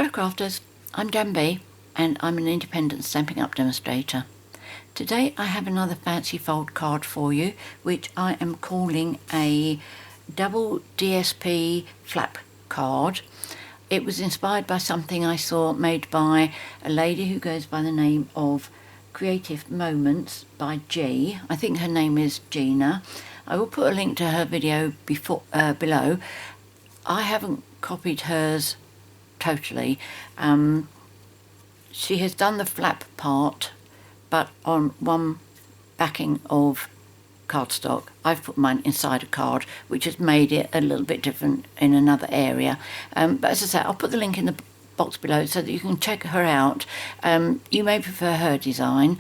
Hello crafters, I'm JanB and I'm an independent Stampin' Up demonstrator. Today I have another fancy fold card for you, which I am calling a double DSP flap card. It was inspired by something I saw made by a lady who goes by the name of Creative Moments by G. I think her name is Gina. I will put a link to her video below. I haven't copied hers totally. She has done the flap part, but on one backing of cardstock. I've put mine inside a card, which has made it a little bit different in another area. But as I say, I'll put the link in the box below so that you can check her out. You may prefer her design,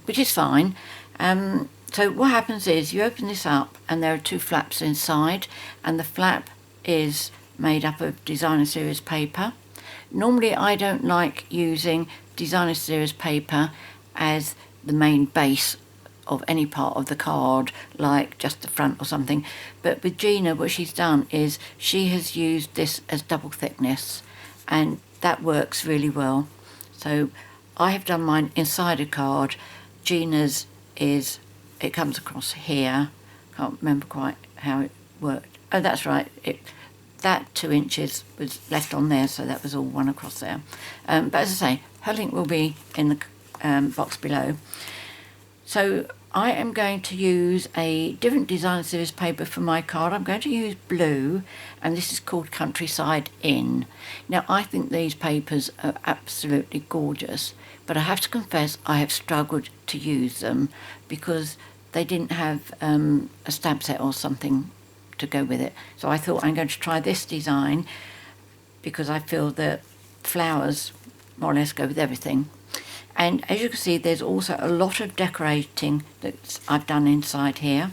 which is fine. So what happens is you open this up and there are two flaps inside, and the flap is made up of Designer Series paper. Normally I don't like using Designer Series paper as the main base of any part of the card, like just the front or something, but with Gina what she's done is she has used this as double thickness, and that works really well. So I have done mine inside a card. Gina's is, it comes across here. Can't remember quite how it worked. Oh, that's right, that 2 inches was left on there, so that was all one across there. But as I say, her link will be in the box below. So I am going to use a different Designer Series paper for my card. I'm going to use blue, and this is called Countryside Inn. Now I think these papers are absolutely gorgeous, but I have to confess I have struggled to use them because they didn't have a stamp set or something to go with it. So I thought I'm going to try this design because I feel that flowers more or less go with everything. And as you can see, there's also a lot of decorating that I've done inside here,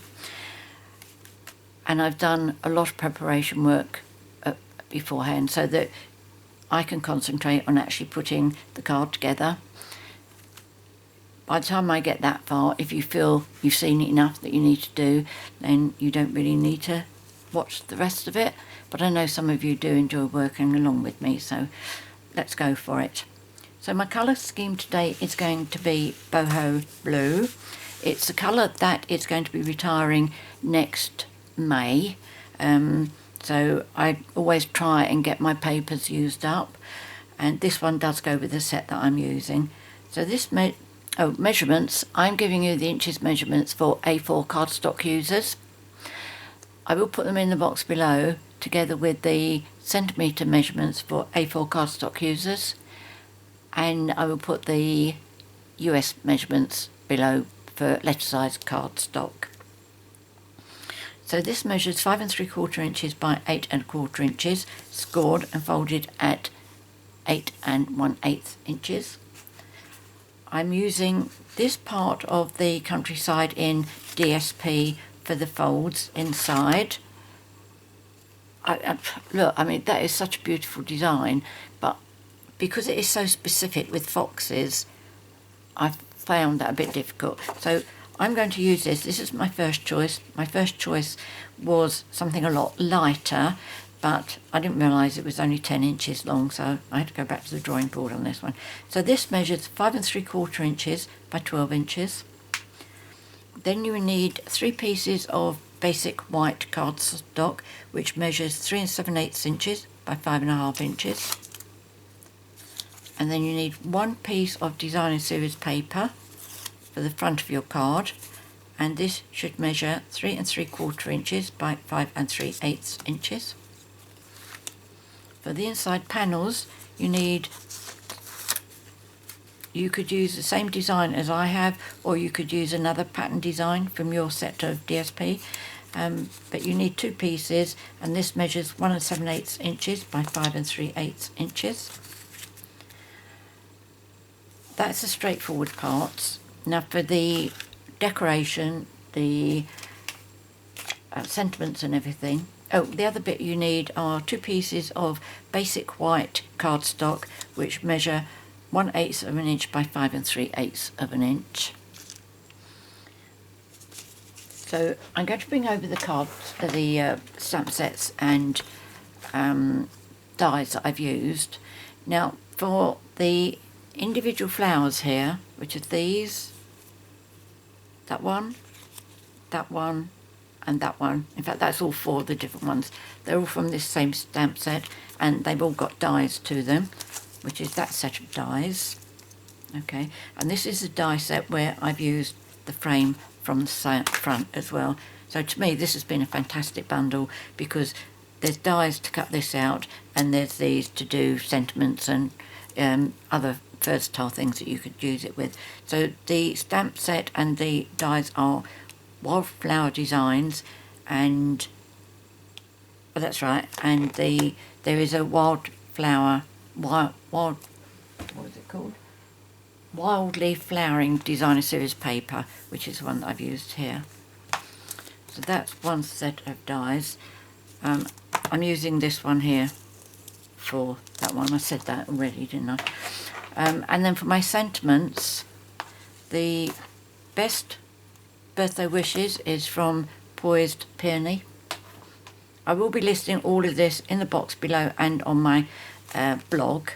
and I've done a lot of preparation work beforehand so that I can concentrate on actually putting the card together. By the time I get that far, if you feel you've seen enough that you need to do, then you don't really need to watch the rest of it. But I know some of you do enjoy working along with me, so let's go for it. So my colour scheme today is going to be Boho Blue. It's a colour that is going to be retiring next May. So I always try and get my papers used up, and this one does go with the set that I'm using. So this measurements, I'm giving you the inches measurements for A4 cardstock users. I will put them in the box below together with the centimetre measurements for A4 cardstock users, and I will put the US measurements below for letter size cardstock. So this measures 5 3/4 inches by 8 1/4 inches, scored and folded at 8 1/8 inches. I'm using this part of the Countryside Inn DSP for the folds inside. Look, I mean, that is such a beautiful design, but because it is so specific with foxes, I found that a bit difficult. So I'm going to use this. This is my first choice. My first choice was something a lot lighter, but I didn't realise it was only 10 inches long, so I had to go back to the drawing board on this one. So this measures 5 3/4 inches by 12 inches. Then you need 3 pieces of basic white cardstock, which measures 3 7/8 inches by 5 1/2 inches. And then you need 1 piece of Designer Series paper for the front of your card, and this should measure 3 3/4 inches by 5 3/8 inches. For the inside panels, you could use the same design as I have, or you could use another pattern design from your set of DSP, but you need 2 pieces, and this measures 1 7/8 inches by 5 3/8 inches. That's the straightforward parts. Now for the decoration, the sentiments and everything, the other bit you need are 2 pieces of basic white cardstock, which measure 1/8 of an inch by 5 3/8 of an inch. So I'm going to bring over the cards, the stamp sets and dies that I've used. Now for the individual flowers here, which are these, that one, and that one. In fact, that's all 4 of the different ones. They're all from this same stamp set, and they've all got dies to them, which is that set of dies. Okay, and this is a die set where I've used the frame from the front as well. So to me, this has been a fantastic bundle, because there's dies to cut this out, and there's these to do sentiments and other versatile things that you could use it with. So the stamp set and the dies are wildflower designs, and that's right, and there is a wildflower what is it called, Wildly Flowering Designer Series Paper, which is the one that I've used here. So that's one set of dies. I'm using this one here for that one. I said that already, didn't I? And then for my sentiments, the best birthday wishes is from Poised Peony. I will be listing all of this in the box below and on my blog.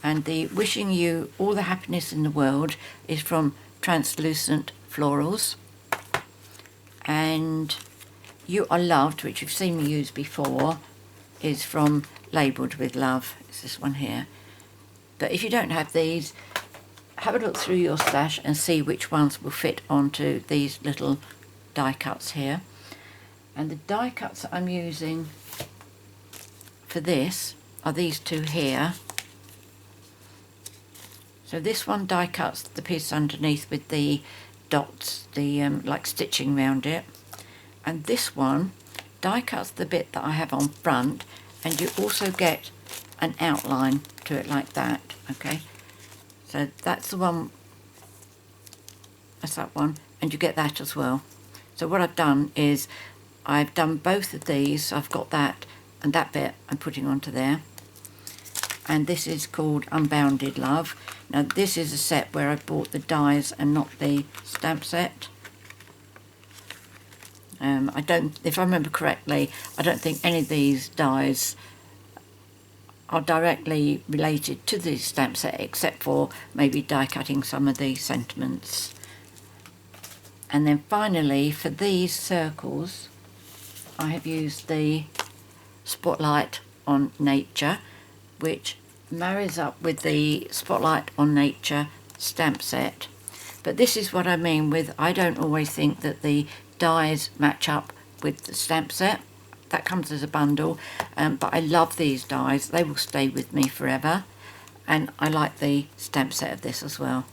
And the wishing you all the happiness in the world is from Translucent Florals. And You Are Loved, which you've seen me use before, is from Labelled with Love. It's this one here. But if you don't have these, have a look through your stash and see which ones will fit onto these little die cuts here. And the die cuts that I'm using for this are these 2 here. So this one die cuts the piece underneath with the dots, the like stitching around it. And this one die cuts the bit that I have on front, and you also get an outline to it like that. Okay, so that's the one, that's that one, and you get that as well. So what I've done is I've done both of these. I've got that and that bit I'm putting onto there. And this is called Unbounded Love. Now this is a set where I've bought the dies and not the stamp set. If I remember correctly, I don't think any of these dies are directly related to the stamp set, except for maybe die cutting some of the sentiments. And then finally, for these circles, I have used the Spotlight on Nature, which marries up with the Spotlight on Nature stamp set. But this is what I mean with, I don't always think that the dies match up with the stamp set. That comes as a bundle, but I love these dies. They will stay with me forever, and I like the stamp set of this as well.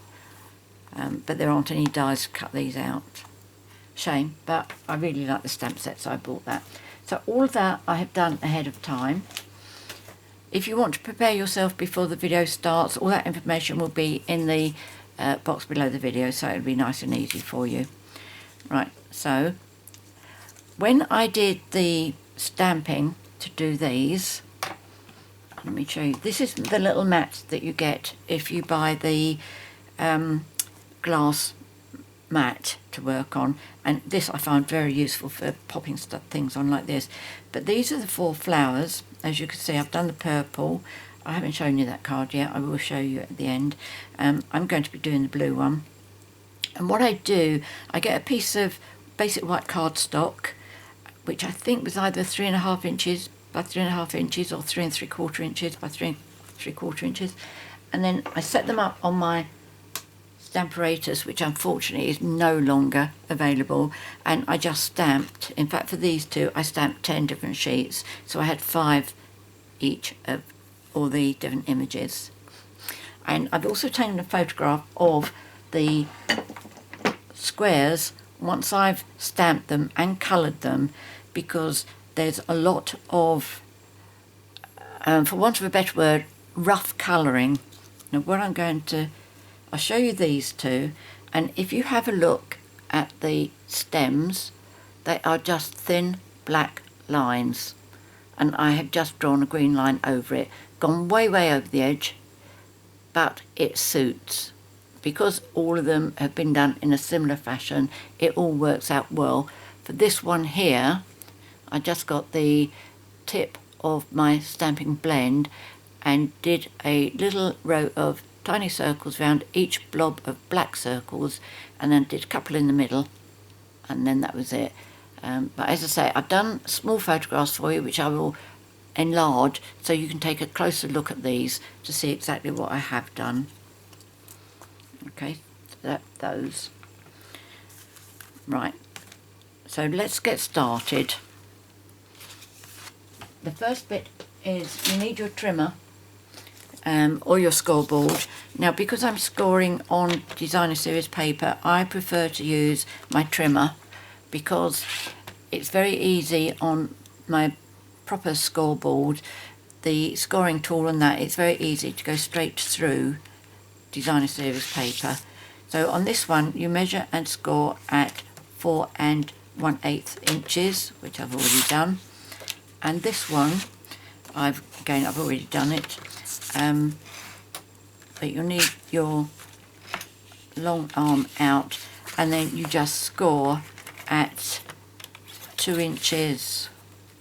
But there aren't any dies to cut these out. Shame, but I really like the stamp set, so I bought that. So all of that I have done ahead of time. If you want to prepare yourself before the video starts, all that information will be in the box below the video, so it'll be nice and easy for you. Right, so when I did the stamping to do these, let me show you. This is the little mat that you get if you buy the glass mat to work on, and this I find very useful for popping things on like this. But these are the 4 flowers. As you can see, I've done the purple. I haven't shown you that card yet. I will show you at the end. I'm going to be doing the blue one. And what I do, I get a piece of basic white cardstock, which I think was either 3.5 inches by 3.5 inches or 3 3/4 inches by 3 3/4 inches, and then I set them up on my stamparatus, which unfortunately is no longer available, and I just stamped. In fact, for these 2 I stamped 10 different sheets, so I had 5 each of all the different images. And I've also taken a photograph of the squares once I've stamped them and coloured them, because there's a lot of, for want of a better word, rough colouring. Now what I'm going to, I'll show you these 2, and if you have a look at the stems, they are just thin black lines, and I have just drawn a green line over it, gone way over the edge, but it suits. Because all of them have been done in a similar fashion, it all works out well. For this one here, I just got the tip of my stamping blend and did a little row of tiny circles around each blob of black circles, and then did a couple in the middle, and then that was it. But as I say, I've done small photographs for you which I will enlarge so you can take a closer look at these to see exactly what I have done. Okay, so those. Right, so let's get started. The first bit is you need your trimmer or your scoreboard. Now, because I'm scoring on Designer Series paper, I prefer to use my trimmer because it's very easy on my proper scoreboard, the scoring tool and that, it's very easy to go straight through Designer Series paper. So on this one you measure and score at 4 1/8 inches, which I've already done, and this one I've already done it, but you'll need your long arm out, and then you just score at 2 inches,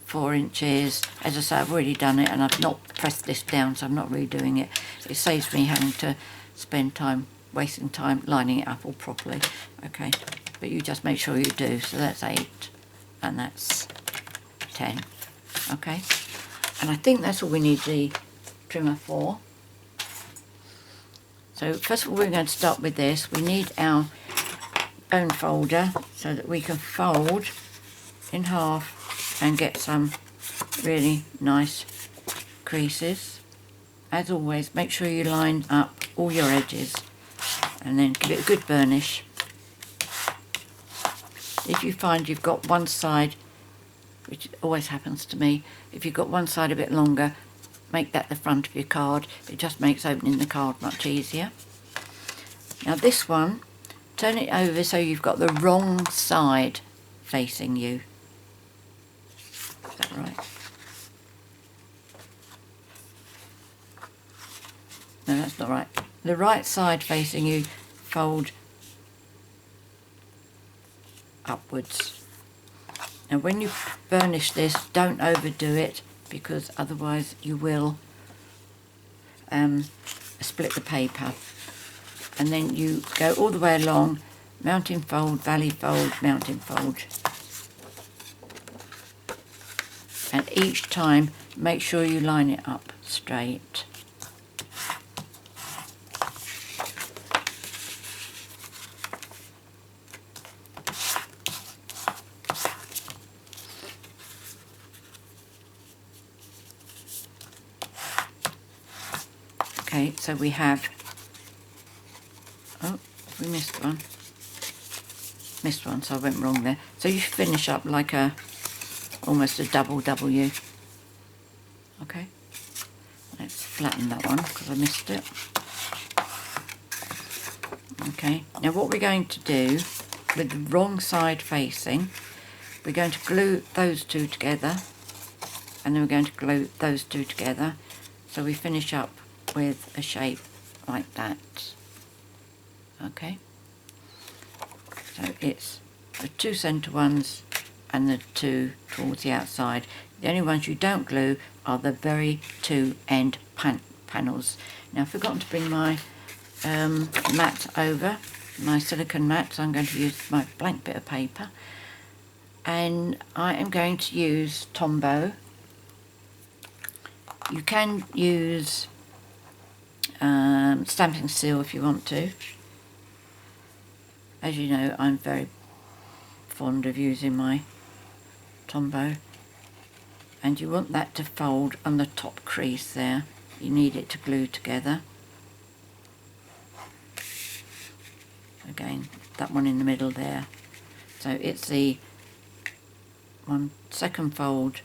4 inches. As I say, I've already done it and I've not pressed this down, so I'm not redoing it. It saves me having to spend time, wasting time lining it up all properly. Okay, but you just make sure you do. So that's 8 and that's 10. Okay, and I think that's all we need the trimmer for. So first of all, we're going to start with this. We need our bone folder so that we can fold in half and get some really nice creases. As always, make sure you line up all your edges and then give it a good burnish. If you find you've got one side, which always happens to me, if you've got one side a bit longer, make that the front of your card. It just makes opening the card much easier. Now this one, turn it over so you've got the wrong side facing you. Is that right? No, that's not right. The right side facing you, fold upwards. And when you burnish this, don't overdo it, because otherwise you will split the paper. And then you go all the way along, mountain fold, valley fold, mountain fold. And each time make sure you line it up straight. Okay, so we have, oh, we missed one, so I went wrong there. So you finish up like almost a double W. Okay, let's flatten that one because I missed it. Okay, now what we're going to do with the wrong side facing, we're going to glue those two together, and then we're going to glue those two together, so we finish up with a shape like that. Okay, so it's the two centre ones and the two towards the outside. The only ones you don't glue are the very two end panels. Now I've forgotten to bring my mat over, my silicone mat, so I'm going to use my blank bit of paper, and I am going to use Tombow. You can use stamping seal if you want to. As you know, I'm very fond of using my Tombow, and you want that to fold on the top crease there. You need it to glue together. Again, that one in the middle there. So it's the second fold.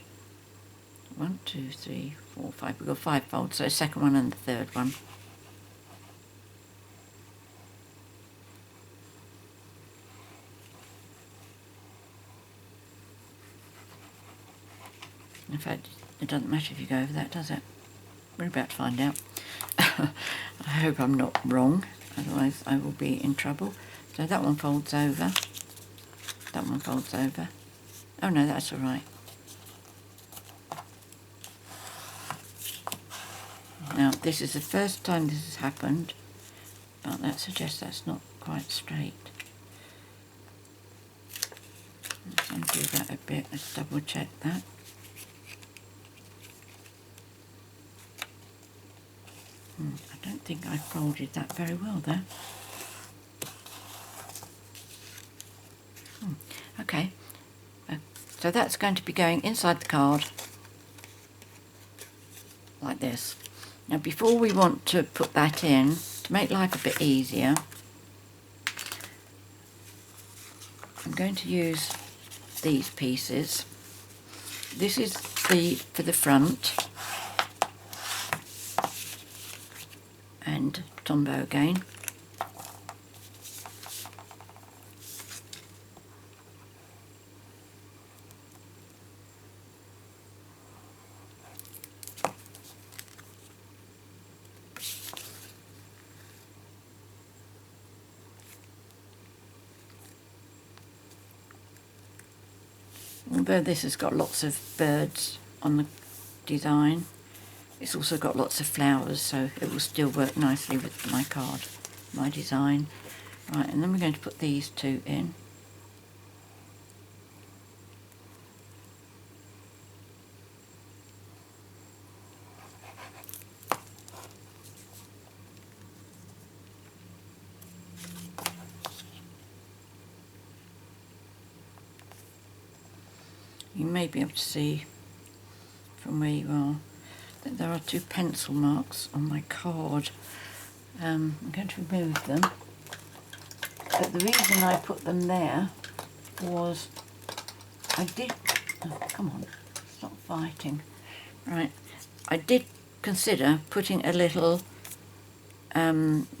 1, 2, 3, 4, 5. We've got 5 folds, so the second one and the third one. In fact, it doesn't matter if you go over that, does it? We're about to find out. I hope I'm not wrong, otherwise I will be in trouble. So that one folds over. That one folds over. Oh no, that's all right. Now this is the first time this has happened, but that suggests that's not quite straight. Let's undo that a bit, let's double check that. I don't think I folded that very well there. Okay, so that's going to be going inside the card like this. Now before we want to put that in, to make life a bit easier, I'm going to use these pieces. This is for the front, and Tombow again. Although this has got lots of birds on the design, it's also got lots of flowers, so it will still work nicely with my card, my design. Right, and then we're going to put these two in. You may be able to see from where you are that there are two pencil marks on my card. I'm going to remove them, but the reason I put them there was I did, oh, come on, stop fighting. Right, I did consider putting a little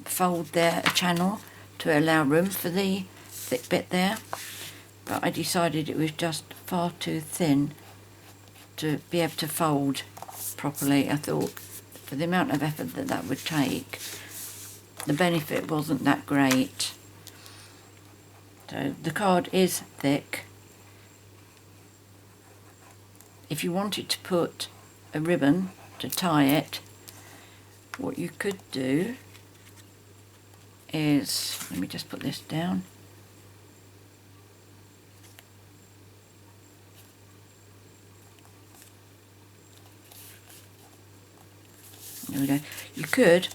fold there, a channel, to allow room for the thick bit there, but I decided it was just far too thin to be able to fold properly. I thought for the amount of effort that that would take, the benefit wasn't that great. So the card is thick. If you wanted to put a ribbon to tie it, what you could do is, let me just put this down. There we go. You could,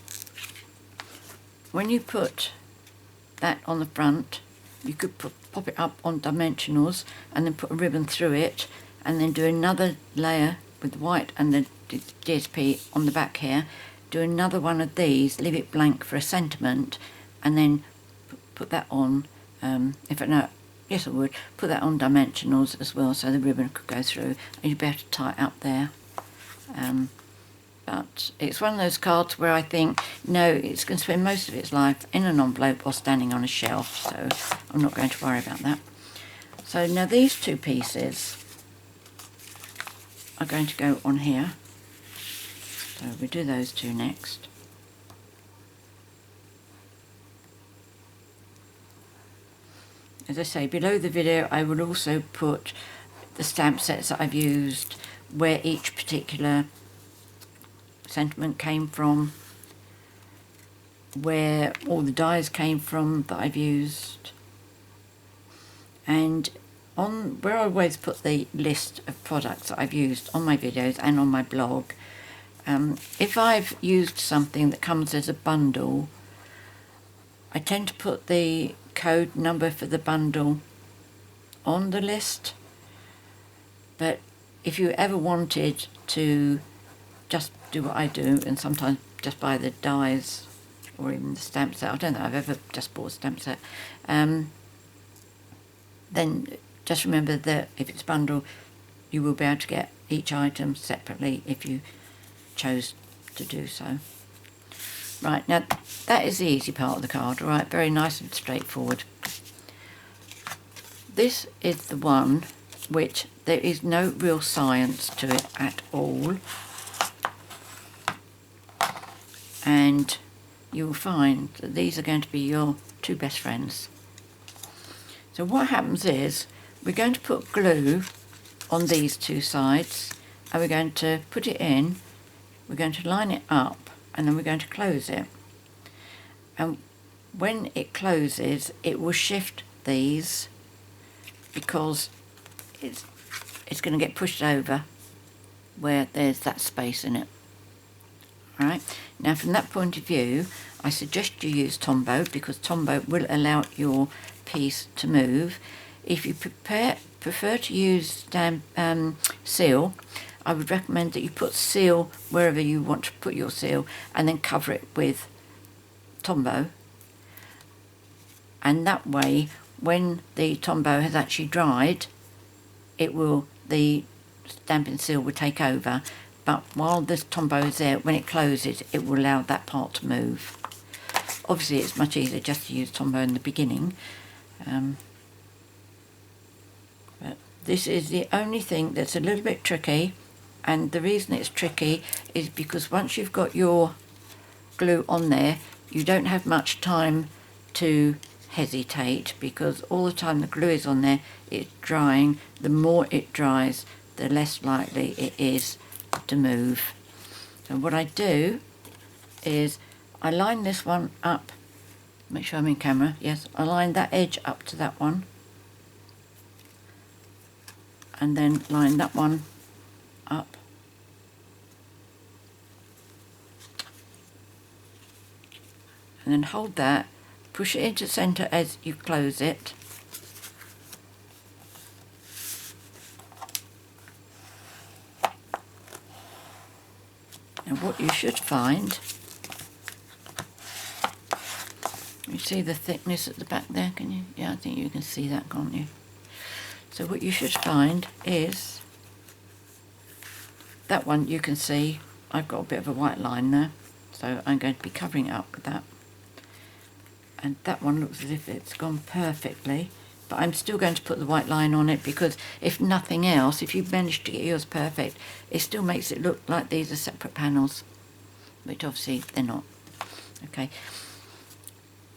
when you put that on the front, you could pop it up on dimensionals and then put a ribbon through it, and then do another layer with white and the DSP on the back here, do another one of these, leave it blank for a sentiment, and then put that on, yes I would, put that on dimensionals as well, so the ribbon could go through and you'd be able to tie it up there. But it's one of those cards where I think, no, it's going to spend most of its life in an envelope or standing on a shelf, so I'm not going to worry about that. So now these two pieces are going to go on here. So we do those two next. As I say, below the video I will also put the stamp sets that I've used, where each particular sentiment came from, where all the dies came from that I've used, and on where I always put the list of products that I've used on my videos and on my blog. If I've used something that comes as a bundle, I tend to put the code number for the bundle on the list, but if you ever wanted to just do what I do and sometimes just buy the dies or even the stamp set, I don't think I've ever just bought a stamp set, then just remember that if it's bundle, you will be able to get each item separately if you chose to do so. Right, now that is the easy part of the card, right, very nice and straightforward. This is the one which there is no real science to it at all, and you'll find that these are going to be your two best friends. So what happens is we're going to put glue on these two sides, and we're going to put it in we're going to line it up and then we're going to close it. And when it closes, it will shift these because it's going to get pushed over where there's that space in it. Alright, now from that point of view, I suggest you use Tombow because Tombow will allow your piece to move. If you prefer to use seal, I would recommend that you put seal wherever you want to put your seal and then cover it with Tombow. And that way, when the Tombow has actually dried, the stamping seal will take over. But while this Tombow is there, when it closes, it will allow that part to move. Obviously, it's much easier just to use Tombow in the beginning. But this is the only thing that's a little bit tricky. And the reason it's tricky is because once you've got your glue on there, you don't have much time to hesitate, because all the time the glue is on there, it's drying. The more it dries, the less likely it is to move. So what I do is I line this one up, make sure I'm in camera, yes, I line that edge up to that one and then line that one up, and then hold that, push it into centre as you close it, and what you should find, you see the thickness at the back there, can you? Yeah, I think you can see that, can't you? So what you should find is that one, you can see I've got a bit of a white line there, so I'm going to be covering it up with that. And that one looks as if it's gone perfectly, but I'm still going to put the white line on it because if nothing else, if you manage to get yours perfect, it still makes it look like these are separate panels, which obviously they're not. Okay.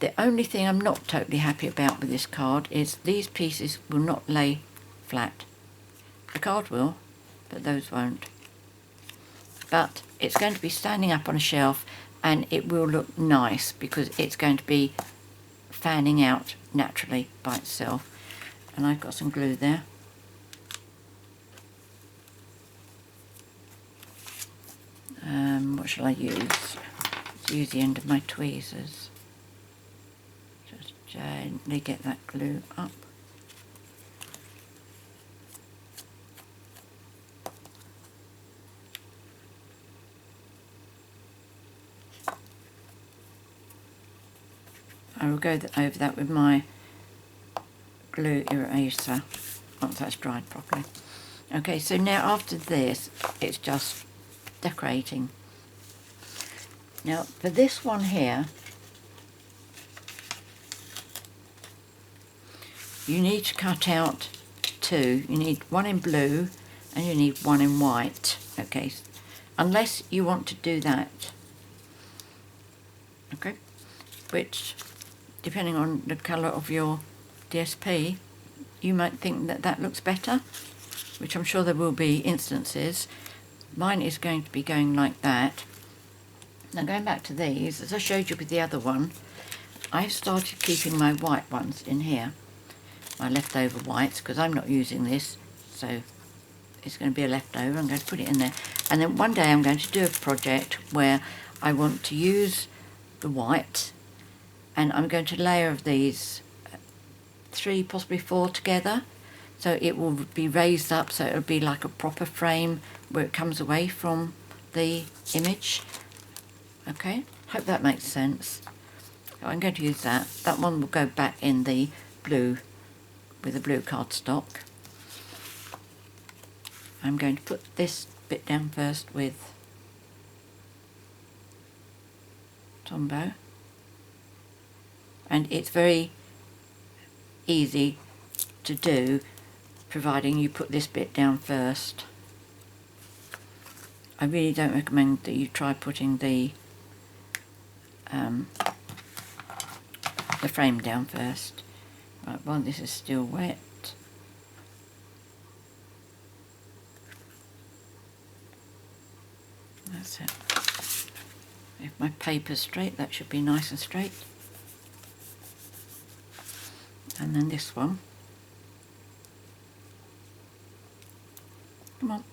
The only thing I'm not totally happy about with this card is these pieces will not lay flat. The card will, but those won't. But it's going to be standing up on a shelf and it will look nice because it's going to be fanning out naturally by itself. And I've got some glue there. What shall I use? Let's use the end of my tweezers. Just gently get that glue up. I will go over that with my glue eraser once that's dried properly. Okay, so now after this, it's just decorating. Now for this one here, you need to cut out two. You need one in blue and you need one in white. Okay, unless you want to do that. Okay, which, depending on the colour of your DSP, you might think that that looks better, which I'm sure there will be instances. Mine is going to be going like that. Now going back to these, as I showed you with the other one, I've started keeping my white ones in here, my leftover whites, because I'm not using this, so it's going to be a leftover. I'm going to put it in there, and then one day I'm going to do a project where I want to use the white, and I'm going to layer these 3, possibly 4 together, so it will be raised up, so it'll be like a proper frame where it comes away from the image. Okay, hope that makes sense. So I'm going to use that. That one will go back in the blue, with the blue cardstock. I'm going to put this bit down first with Tombow. And it's very easy to do, providing you put this bit down first. I really don't recommend that you try putting the frame down first. Right, while this is still wet, That's it. If my paper's straight, that should be nice and straight. And then this one. Come on.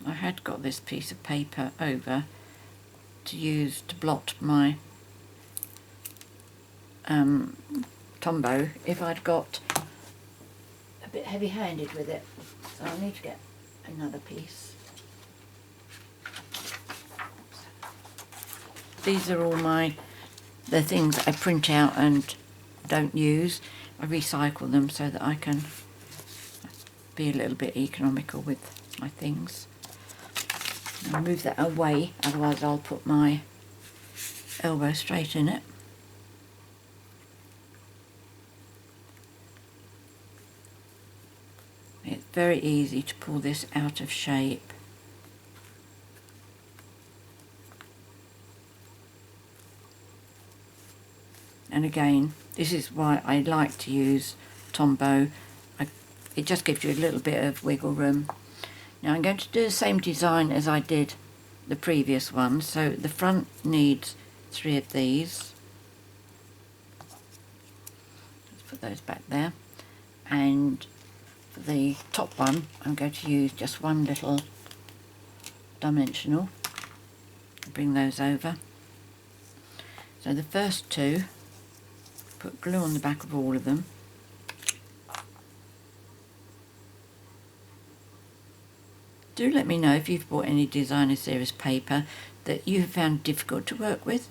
I had got this piece of paper over to use to blot my Tombow if I'd got a bit heavy-handed with it, so I need to get another piece. These are all the things that I print out and don't use. I recycle them so that I can be a little bit economical with my things. I'll move that away, otherwise I'll put my elbow straight in it. It's very easy to pull this out of shape. And again, this is why I like to use Tombow. It just gives you a little bit of wiggle room. Now I'm going to do the same design as I did the previous one. So the front needs 3 of these. Let's put those back there. And for the top one, I'm going to use just one little dimensional. Bring those over. So the first 2, put glue on the back of all of them. Do let me know if you've bought any Designer Series paper that you have found difficult to work with.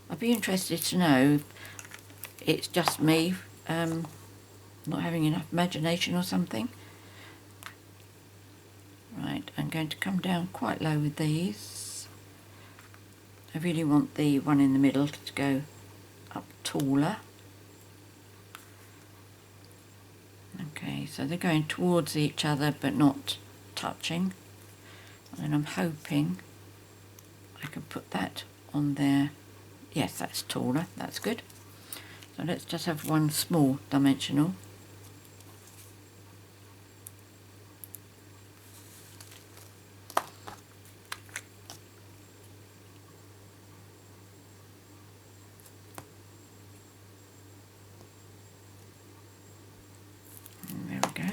I'd be interested to know if it's just me not having enough imagination or something. Right, I'm going to come down quite low with these. I really want the one in the middle to go up taller. Okay, so they're going towards each other but not touching. And I'm hoping I can put that on there. Yes, that's taller, that's good. So let's just have one small dimensional. And there we go.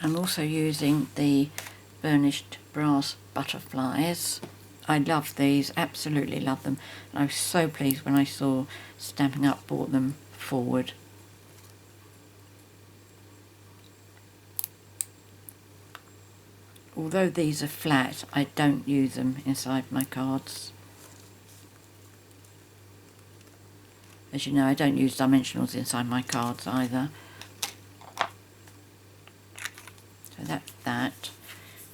I'm also using the burnished brass butterflies. I love these, absolutely love them. I was so pleased when I saw Stampin' Up bought them forward. Although these are flat, I don't use them inside my cards. As you know, I don't use dimensionals inside my cards either. So that's that.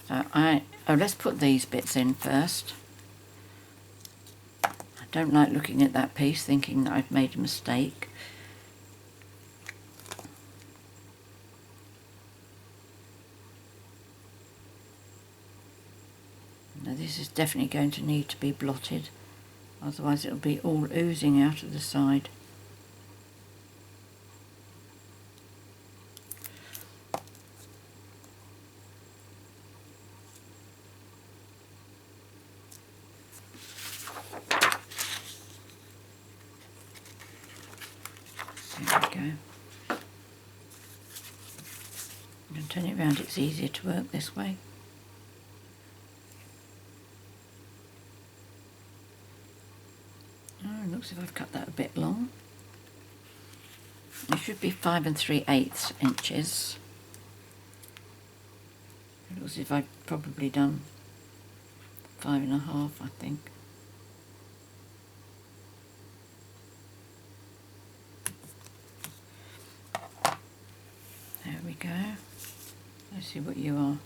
So let's put these bits in first. I don't like looking at that piece thinking that I've made a mistake. Now this is definitely going to need to be blotted, otherwise it'll be all oozing out of the side. There we go. I'm going to turn it around, it's easier to work this way. Oh, it looks as if I've cut that a bit long. It should be 5 3/8 inches. It looks as if I've probably done 5 1/2, I think. There we go. Let's see what you are.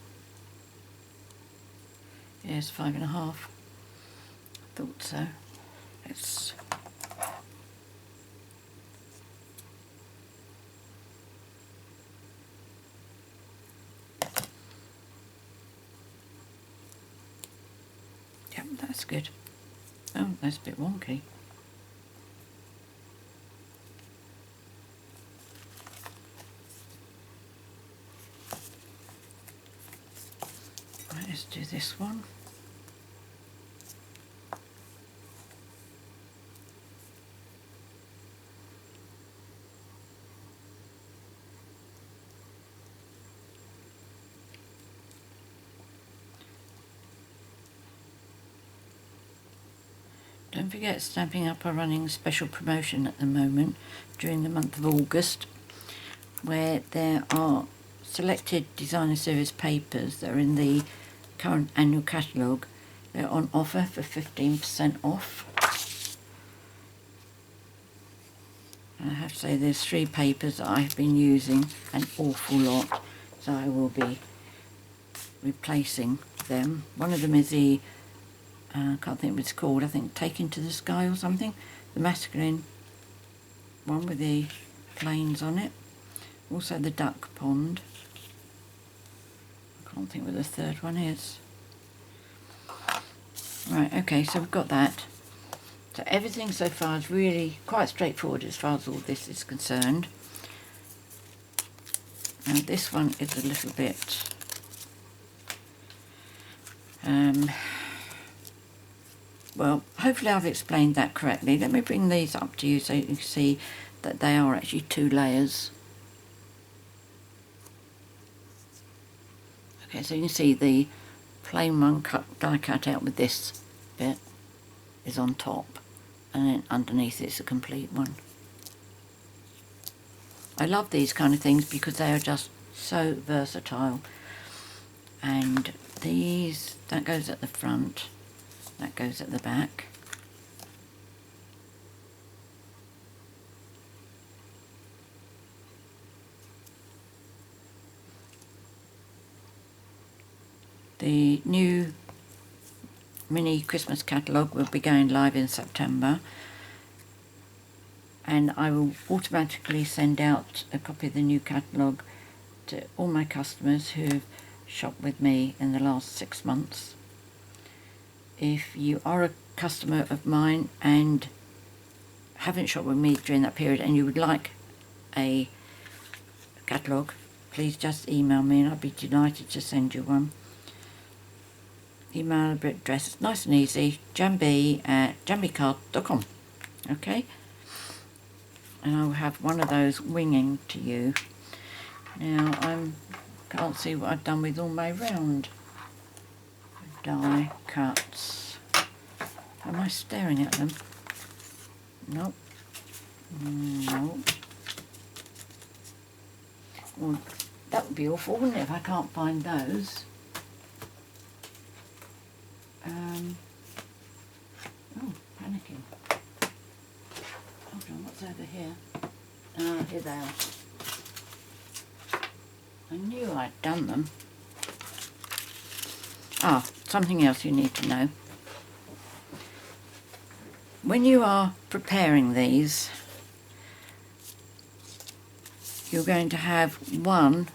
Yes, 5 1/2. Thought so. Let's Yep, that's good. Oh, that's a bit wonky. Right, let's do this one. Don't forget, Stamping Up are running a special promotion at the moment during the month of August, where there are selected designer series papers that are in the current annual catalogue. They're on offer for 15% off. And I have to say there's 3 papers that I've been using an awful lot, so I will be replacing them. One of them is the I can't think what it's called, I think Taken to the Sky or something, the masculine one with the planes on it. Also the Duck Pond. I can't think what the third one is. Right, okay, so we've got that. So everything so far is really quite straightforward as far as all this is concerned. And this one is a little bit well, hopefully I've explained that correctly. Let me bring these up to you so you can see that they are actually 2 layers. Okay, so you can see the plain one die cut out with this bit is on top, and then underneath it's a complete one. I love these kind of things because they are just so versatile. And these, that goes at the front, that goes at the back. The new mini Christmas catalogue will be going live in September, and I will automatically send out a copy of the new catalogue to all my customers who've shopped with me in the last 6 months. If you are a customer of mine and haven't shopped with me during that period and you would like a catalogue, please just email me and I'll be delighted to send you one. Email address is nice and easy, janb@janbcards.com. Okay, and I'll have one of those winging to you. Now I can't see what I've done with all my round die cuts. Am I staring at them? Nope. Nope. Well, that would be awful, wouldn't it, if I can't find those? Oh, panicking. Hold on, what's over here? Ah, here they are. I knew I'd done them. Ah, something else you need to know. When you are preparing these, you're going to have one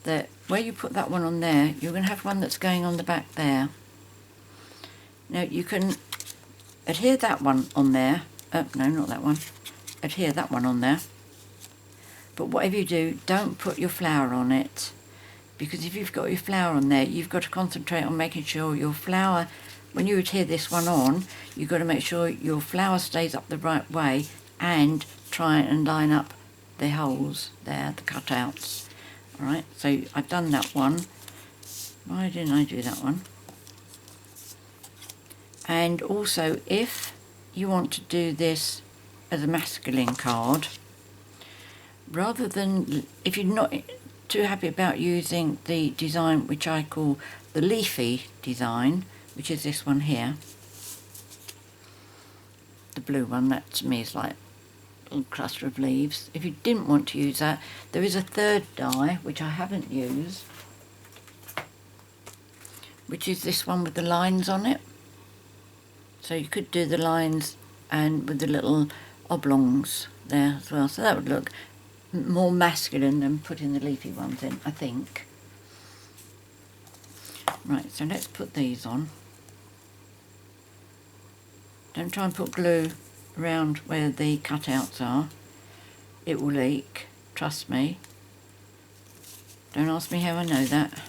that, where you put that one on there, you're going to have one that's going on the back there. Now you can adhere that one on there. No, not that one. Adhere that one on there. But whatever you do, don't put your flower on it, because if you've got your flower on there, you've got to concentrate on making sure your flower, when you adhere this one on, you've got to make sure your flower stays up the right way and try and line up the holes there, the cutouts. Alright, so I've done that one. Why didn't I do that one? And also, if you want to do this as a masculine card, rather than, if you're not too happy about using the design which I call the leafy design, which is this one here, the blue one, that to me is like a little cluster of leaves. If you didn't want to use that, there is a third die which I haven't used, which is this one with the lines on it. So you could do the lines and with the little oblongs there as well, so that would look more masculine than putting the leafy ones in, I think. Right, so let's put these on. Don't try and put glue around where the cutouts are. It will leak, trust me. Don't ask me how I know that.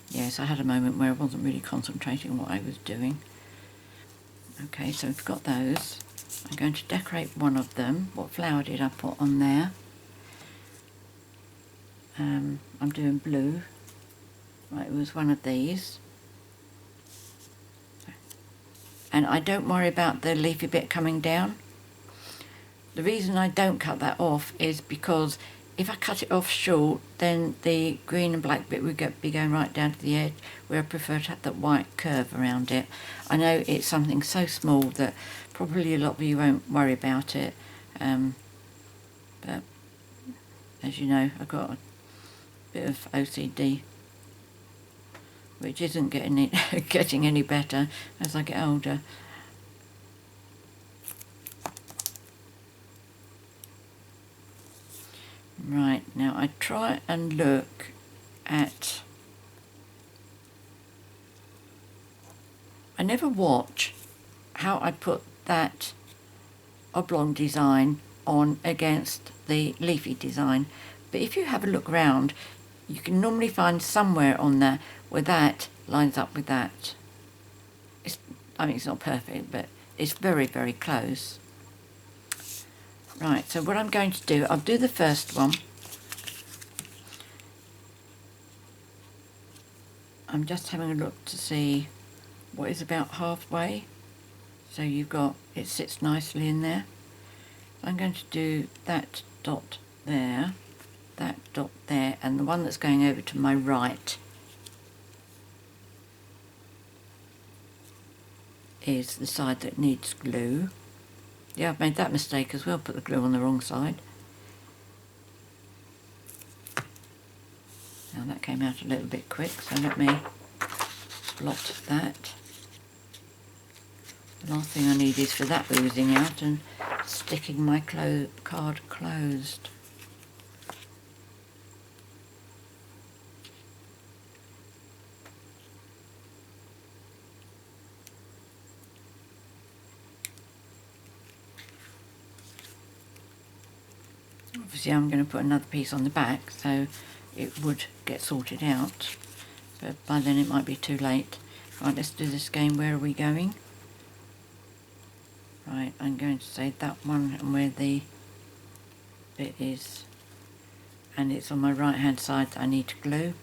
Yes, I had a moment where I wasn't really concentrating on what I was doing. Okay, so we've got those. I'm going to decorate one of them. What flower did I put on there? I'm doing blue. Right, it was one of these. And I don't worry about the leafy bit coming down. The reason I don't cut that off is because if I cut it off short, then the green and black bit would be going right down to the edge, where I prefer to have that white curve around it. I know it's something so small that probably a lot of you won't worry about it, but as you know, I've got a bit of OCD, which isn't getting any better as I get older. Right, now I try and look at... I never watch how I put that oblong design on against the leafy design, but if you have a look around, you can normally find somewhere on there where that lines up with that. I mean, it's not perfect, but it's very, very close. Right, so what I'm going to do, I'll do the first one. I'm just having a look to see what is about halfway. So you've got, it sits nicely in there. I'm going to do that dot there, that dot there, and the one that's going over to my right is the side that needs glue. Yeah, I've made that mistake as well, put the glue on the wrong side. Now that came out a little bit quick, so let me blot that. The last thing I need is for that oozing out and sticking my card closed. Obviously I'm going to put another piece on the back so it would get sorted out, but by then it might be too late. Right, let's do this again. Where are we going? Right, I'm going to say that one and where the bit is, and it's on my right hand side that I need to glue.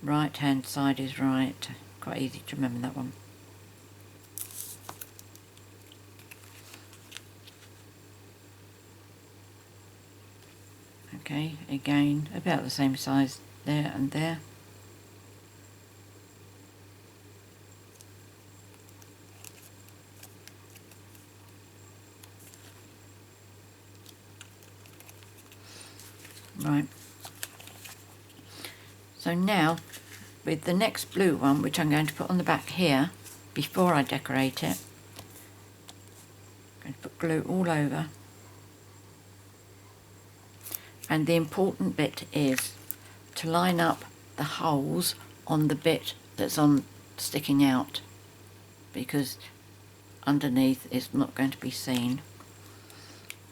Right hand side is right. Quite easy to remember that one. Okay, again, about the same size there and there. Right. So now, with the next blue one, which I'm going to put on the back here, before I decorate it, I'm going to put glue all over. And the important bit is to line up the holes on the bit that's on sticking out, because underneath it's not going to be seen.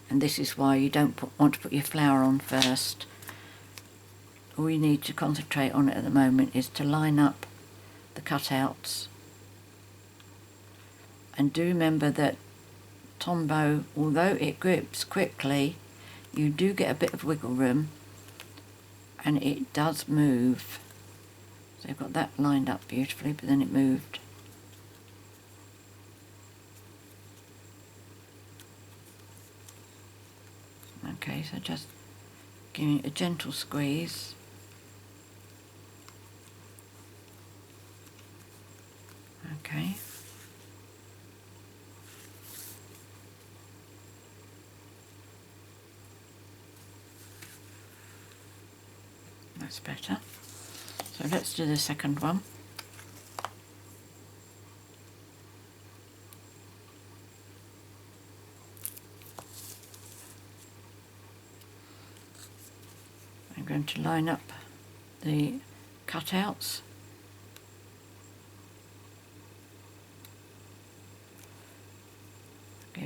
And this is why you don't want to put your flower on first. All you need to concentrate on at the moment is to line up the cutouts. And do remember that Tombow, although it grips quickly, you do get a bit of wiggle room and it does move. So I've got that lined up beautifully, but then it moved. Okay, so just giving it a gentle squeeze. Okay. That's better. So let's do the second one. I'm going to line up the cutouts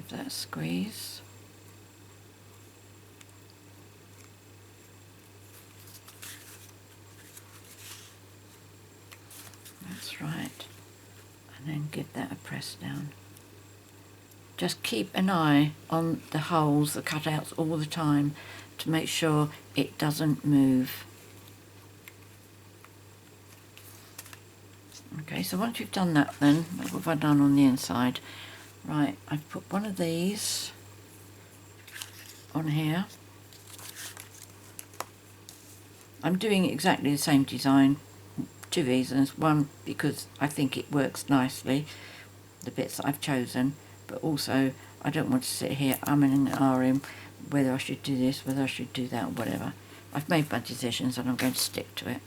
Give that a squeeze. That's right. And then give that a press down. Just keep an eye on the holes, the cutouts all the time to make sure it doesn't move. Okay, so once you've done that then, what have I done on the inside? Right, I've put one of these on here. I'm doing exactly the same design, 2 reasons. One, because I think it works nicely, the bits that I've chosen, but also I don't want to sit here umming and ahhing whether I should do this, whether I should do that, or whatever. I've made my decisions and I'm going to stick to it.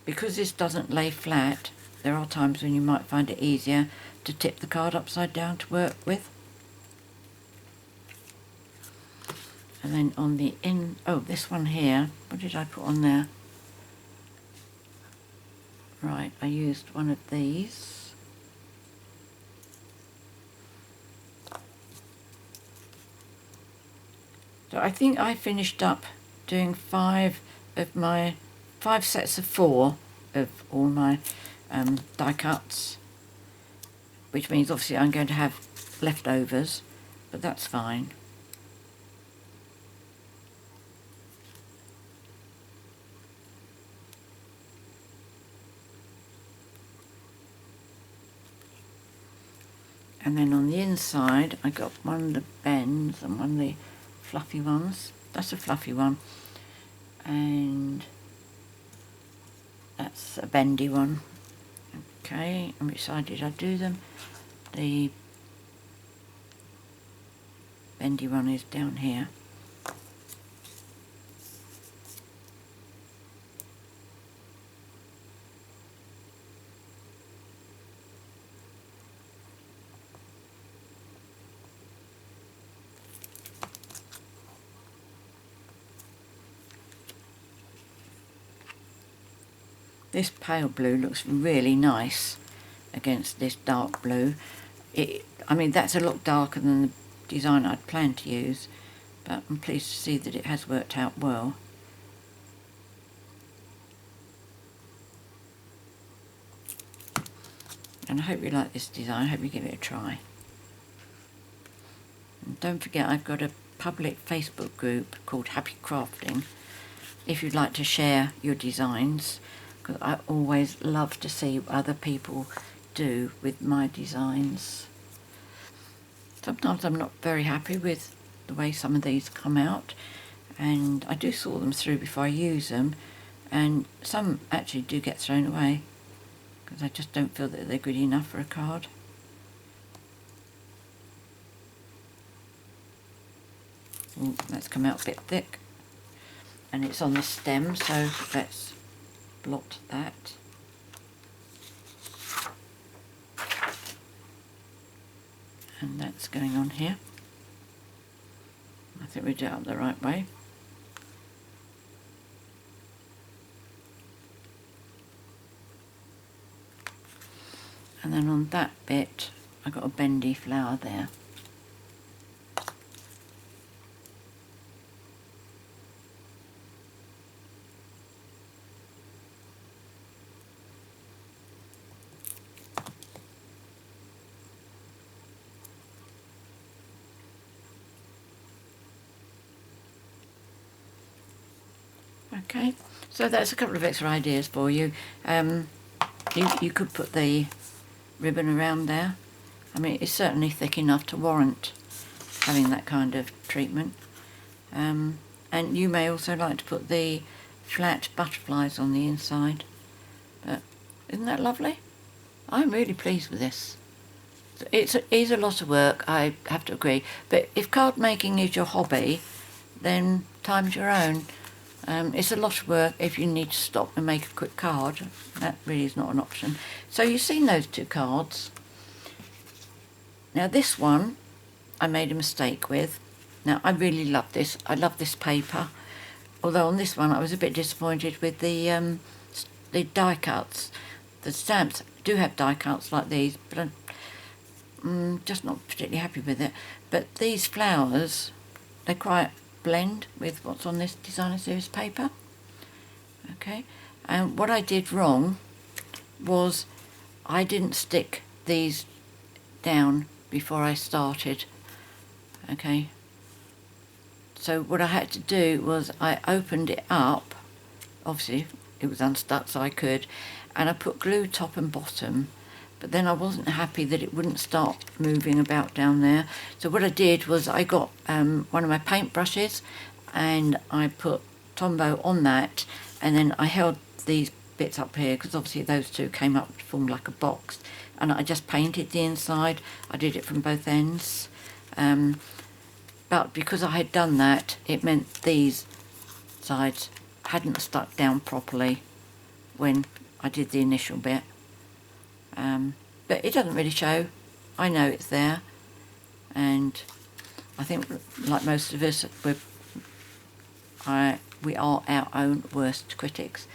Because this doesn't lay flat, there are times when you might find it easier to tip the card upside down to work with. And then on the this one here, what did I put on there? Right, I used one of these. So I think I finished up doing 5 sets of 4 of all my die cuts, which means obviously I'm going to have leftovers, but that's fine. And then on the inside I got one of the bends and one of the fluffy ones. That's a fluffy one, and that's a bendy one. Okay, and which side did I do them? The bendy one is down here. This pale blue looks really nice against this dark blue. I mean, that's a lot darker than the design I'd planned to use, but I'm pleased to see that it has worked out well. And I hope you like this design. I hope you give it a try. And don't forget, I've got a public Facebook group called Happy Crafting if you'd like to share your designs, because I always love to see what other people do with my designs. Sometimes I'm not very happy with the way some of these come out, and I do sort them through before I use them, and some actually do get thrown away because I just don't feel that they're good enough for a card. Ooh, that's come out a bit thick, and it's on the stem, so let's blot that. And that's going on here. I think we do it up the right way. And then on that bit I got a bendy flower there. Okay, so that's a couple of extra ideas for you. You could put the ribbon around there. I mean, it's certainly thick enough to warrant having that kind of treatment. And you may also like to put the flat butterflies on the inside. But isn't that lovely? I'm really pleased with this. It is a lot of work, I have to agree. But if card making is your hobby, then time's your own. It's a lot of work if you need to stop and make a quick card. That really is not an option. So you've seen those 2 cards. Now this one I made a mistake with. Now I really love this. I love this paper. Although on this one I was a bit disappointed with the die cuts. The stamps do have die cuts like these, but just not particularly happy with it. But these flowers, they quite blend with what's on this Designer Series paper. Okay, and what I did wrong was I didn't stick these down before I started. Okay, so what I had to do was I opened it up, obviously it was unstuck so I could, and I put glue top and bottom, but then I wasn't happy that it wouldn't start moving about down there. So what I did was I got one of my paint brushes and I put Tombow on that, and then I held these bits up here because obviously those two came up to form like a box, and I just painted the inside. I did it from both ends, but because I had done that, it meant these sides hadn't stuck down properly when I did the initial bit. But it doesn't really show. I know it's there, and I think, like most of us, we are our own worst critics.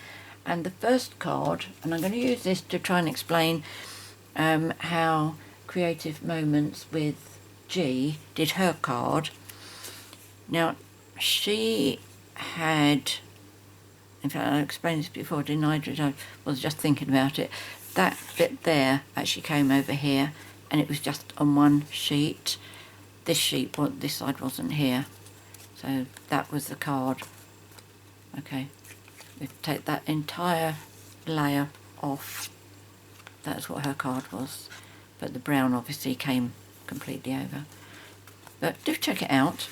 And the first card, and I'm going to use this to try and explain how Creative Moments with G did her card. Now, she had, in fact I explained this before, didn't I? I was just thinking about it. That bit there actually came over here, and it was just on one sheet. This sheet, this side wasn't here. So that was the card. Okay, we take that entire layer off. That's what her card was. But the brown obviously came completely over. But do check it out.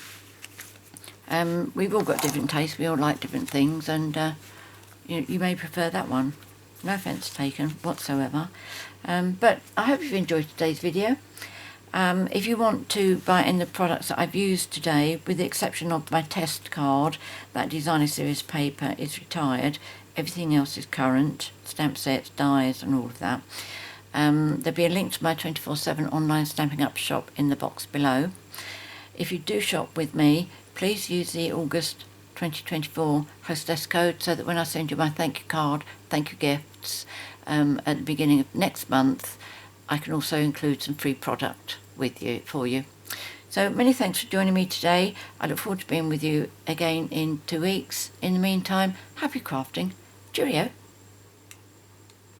We've all got different tastes, we all like different things, and you may prefer that one. No offence taken whatsoever. But I hope you've enjoyed today's video. If you want to buy any of the products that I've used today, with the exception of my test card, that Designer Series paper is retired, everything else is current, stamp sets, dies and all of that. There'll be a link to my 24/7 online Stampin' Up shop in the box below. If you do shop with me, please use the August 2024 HOSTESS code so that when I send you my thank you card, thank you gifts at the beginning of next month, I can also include some free product for you. So many thanks for joining me today. I look forward to being with you again in 2 weeks. In the meantime, happy crafting. Cheerio.